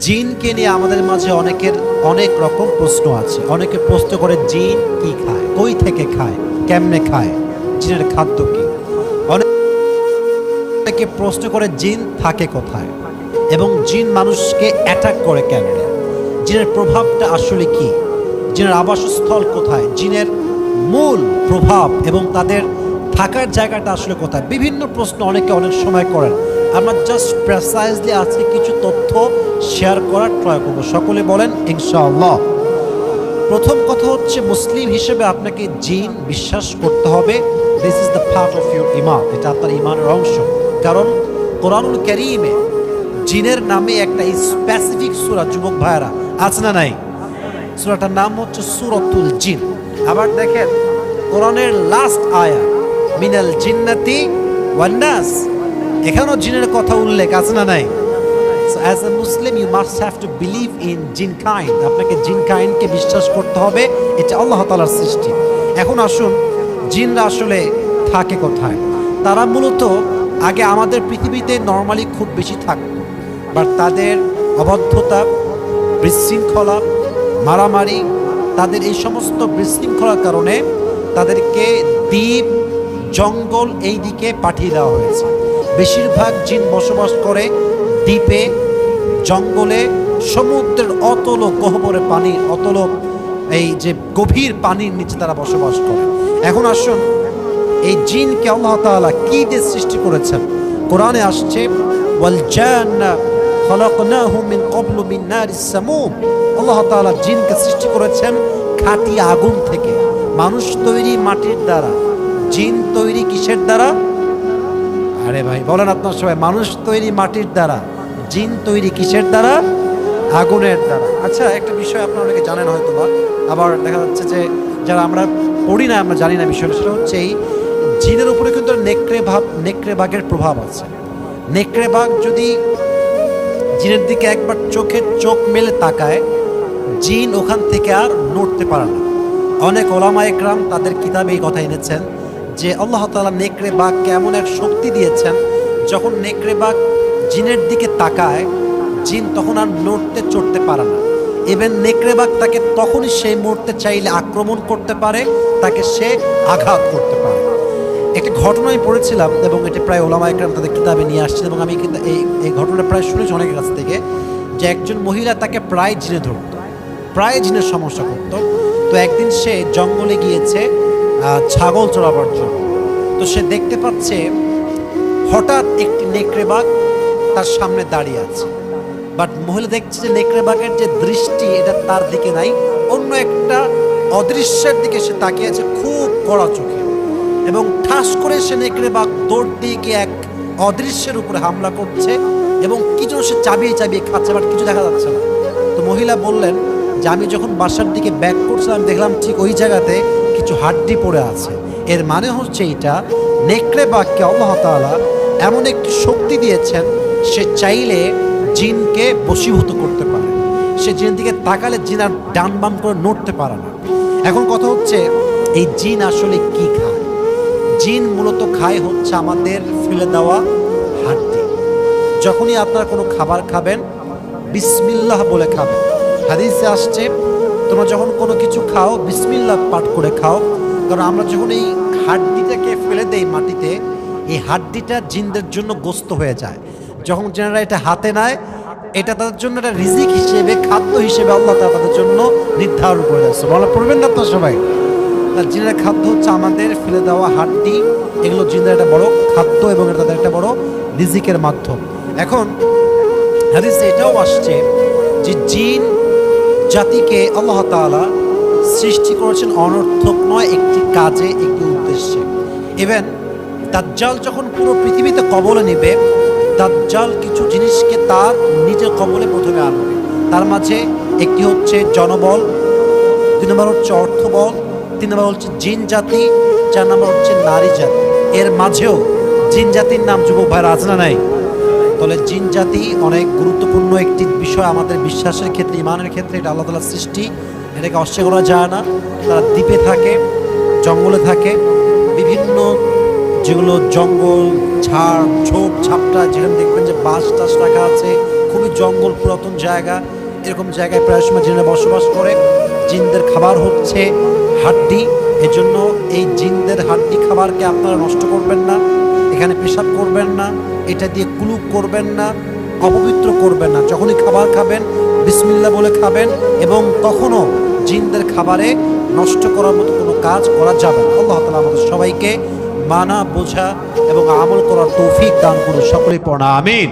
জিনকে নিয়ে আমাদের মাঝে অনেকের অনেক রকম প্রশ্ন আছে। অনেকে প্রশ্ন করে জিন কি খায়, কই থেকে খায়, কেমনে খায়, জিনের খাদ্য কি। অনেকে প্রশ্ন করে জিন থাকে কোথায় এবং জিন মানুষকে অ্যাটাক করে কেমনে, জিনের প্রভাবটা আসলে কি, জিনের আবাসস্থল কোথায়, জিনের মূল প্রভাব এবং তাদের থাকার জায়গাটা আসলে কোথায়। বিভিন্ন প্রশ্ন অনেকে অনেক সময় করেন। আমরা জাস্ট প্রেসাইজলি আজকে কিছু তথ্য শেয়ার করার ট্রাই করবো। সকলে বলেন ইনশাআল্লাহ। প্রথম কথা হচ্ছে, মুসলিম হিসেবে আপনাকে জিন বিশ্বাস করতে হবে। This is the part of your ইমান, এটা আপনার ইমানের অংশ। কারণ কোরআনুল কারীমে জিনের নামে একটা স্পেসিফিক সূরা, যুবক ভাইরা, আছে না নাই? সূরাটার নাম হচ্ছে সূরাতুল জিন। আবার দেখেন কোরআনের লাস্ট আয়া, মিনাল জিন্নাতি ওয়ান নাস, এখানেও জিনের কথা উল্লেখ আছে না নাই? So as a Muslim you must have to believe in jinn kind. আপনাকে জিন কাইন্ডকে বিশ্বাস করতে হবে, এটা আল্লাহ তাআলার সৃষ্টি। এখন আসুন, জিনরা আসলে থাকে কোথায়। তারা মূলত আগে আমাদের পৃথিবীতে নর্মালি খুব বেশি থাকত, বাট তাদের অবাধ্যতা, বিশৃঙ্খলা, মারামারি, তাদের এই সমস্ত বিশৃঙ্খলার কারণে তাদেরকে দ্বীপ, জঙ্গল এই দিকে পাঠিয়ে দেওয়া হয়েছে। বেশিরভাগ জিন বসবাস করে দ্বীপে, জঙ্গলে, সমুদ্রের অতল গহ্বরে পানির, অতল এই যে গভীর পানির নিচে তারা বসবাস করে। এখন আসুন, এই জিনকে আল্লাহ তাআলা কি দিয়ে সৃষ্টি করেছেন? কোরআনে আসছে, ওয়াল জান্না খলাকনাহু মিন ক্বাবলু মিন নারিস সামুম। আল্লাহ তাআলা জিনকে সৃষ্টি করেছেন খাঁটি আগুন থেকে। মানুষ তৈরি মাটির দ্বারা, জিন তৈরি কিসের দ্বারা? আরে ভাই বলেন আপনার সবাই, মানুষ তৈরি মাটির দ্বারা, জিন তৈরি কিসের দ্বারা? আগুনের দ্বারা। আচ্ছা, একটা বিষয় আপনারা অনেকে জানেন হয়তো বা, আবার দেখা যাচ্ছে যে যারা আমরা পড়ি না, আমরা জানি না বিষয়টা। সেটা হচ্ছে এই জিনের উপরে কিন্তু নেকড়ে বাঘের প্রভাব আছে। নেকড়ে বাঘ যদি জিনের দিকে একবার চোখ মেলে তাকায়, জিন ওখান থেকে আর নড়তে পারে না। অনেক ওলামা একরাম তাদের কিতাবে এই কথা এনেছেন যে আল্লাহ তাআলা নেকড়ে বাঘকে এমন এক শক্তি দিয়েছেন, যখন নেকড়ে বাঘ জিনের দিকে তাকায়, জিন তখন আর নড়তে চড়তে পারে না। ইভেন নেকড়ে বাঘ তাকে তখনই সেই মুহূর্তে চাইলে আক্রমণ করতে পারে, তাকে সে আঘাত করতে পারে। একটা ঘটনা আমি পড়েছিলাম এবং এটা প্রায় ওলামা একরাম তাদের কিতাবে নিয়ে আসছে, এবং আমি কিন্তু এই ঘটনাটা প্রায় শুনেছি অনেকের কাছ থেকে, যে একজন মহিলা তাকে প্রায় জিনে ধরত, প্রায় জিনের সমস্যা করত। তো একদিন সে জঙ্গলে গিয়েছে ছাগল চড়াবার জন্য। তো সে দেখতে পাচ্ছে হঠাৎ একটি নেকড়ে বাঘ তার সামনে দাঁড়িয়ে আছে। বাট মহিলা দেখছে যে নেকড়ে বাঘের যে দৃষ্টি, এটা তার দিকে নাই, অন্য একটা অদৃশ্যের দিকে সে তাকিয়ে আছে খুব কড়া চোখে। এবং ঠাস করে সে নেকড়ে বাঘ দৌড় দিয়ে গিয়ে এক অদৃশ্যের উপরে হামলা করছে, এবং কিছু সে চাবিয়ে খাচ্ছে, বাট কিছু দেখা যাচ্ছে না। তো মহিলা বললেন যে আমি যখন বাসার দিকে ব্যাক করছিলাম, দেখলাম ঠিক ওই জায়গাতে কিছু হাড্ডি পড়ে আছে। এর মানে হচ্ছে এটা, নেকড়ে বাঘকে আল্লাহ তাআলা এমন একটি শক্তি দিয়েছেন, সে চাইলে জিনকে বশীভূত করতে পারে। সে জিনের দিকে তাকালে জিন আর ডান বাম করে নড়তে পারে না। এখন কথা হচ্ছে, এই জিন আসলে কি খায়? জিন মূলত খায় হচ্ছে আমাদের ফেলে দেওয়া হাড্ডি। যখনই আপনারা কোনো খাবার খাবেন, বিসমিল্লাহ বলে খাবেন। হাদিসে আসছে, তোমরা যখন কোনো কিছু খাও বিসমিল্লাহ পাঠ করে খাও। কারণ আমরা যখন এই হাড্ডিটাকে ফেলে দেই মাটিতে, এই হাড্ডিটা জিনদের জন্য গোস্ত হয়ে যায়। যখন জিনেরা এটা হাতে নেয়, এটা তাদের জন্য একটা রিজিক হিসেবে, খাদ্য হিসেবে আল্লাহ তাআলা তাদের জন্য নির্ধারণ করে দিয়েছে। বলা পড়বেন না তো সবাই? তার জিনের খাদ্য হচ্ছে আমাদের ফেলে দেওয়া হাড্ডি। এগুলো জিনদের একটা বড় খাদ্য এবং এটা তাদের একটা বড় রিজিকের মাধ্যম। এখন হাদিসে এটাও আসছে যে জিন জাতিকে আল্লাহ তাআলা সৃষ্টি করেছেন অনর্থক নয়, একটি কাজে, একটি উদ্দেশ্যে। ইভেন দাজ্জাল যখন পুরো পৃথিবীতে কবলে নেবে, দাজ্জাল কিছু জিনিসকে তার নিজের কবলে প্রথমে আনবে। তার মাঝে একটি হচ্ছে জনবল, 2 নম্বর হচ্ছে অর্থবল, 3 নম্বর হচ্ছে জিন জাতি, 4 নম্বর হচ্ছে নারী জাতি। এর মাঝেও জিন জাতির নাম যুবক ভাইরা আছে না নাই? তাহলে জিন জাতি অনেক গুরুত্বপূর্ণ একটি বিষয় আমাদের বিশ্বাসের ক্ষেত্রে, ইমানের ক্ষেত্রে। এটা আল্লাহ তাআলার সৃষ্টি, এটাকে অস্বীকার করা যায় না। তারা দ্বীপে থাকে, জঙ্গলে থাকে, বিভিন্ন যেগুলো জঙ্গল, ঝাড় ঝোপ ঝাপটা, যেখানে দেখবেন যে বাঁশ টাস রাখা আছে, খুবই জঙ্গল, পুরাতন জায়গা, এরকম জায়গায় প্রায় সময় জিনেরা বসবাস করে। জিনদের খাবার হচ্ছে হাড্ডি, এজন্য এই জিনদের হাড্ডি খাবারকে আপনারা নষ্ট করবেন না, এখানে পেশাব করবেন না, এটা দিয়ে কুলুপ করবেন না, অপবিত্র করবেন না। যখনই খাবার খাবেন বিসমিল্লাহ বলে খাবেন, এবং কখনো জিনদের খাবারে নষ্ট করার মতো কোনো কাজ করা যাবে না। আল্লাহ তাআলা আমাদের সবাইকে মানা, বোঝা এবং আমল করার তৌফিক দান করুন। সকলেই পড়া আমিন।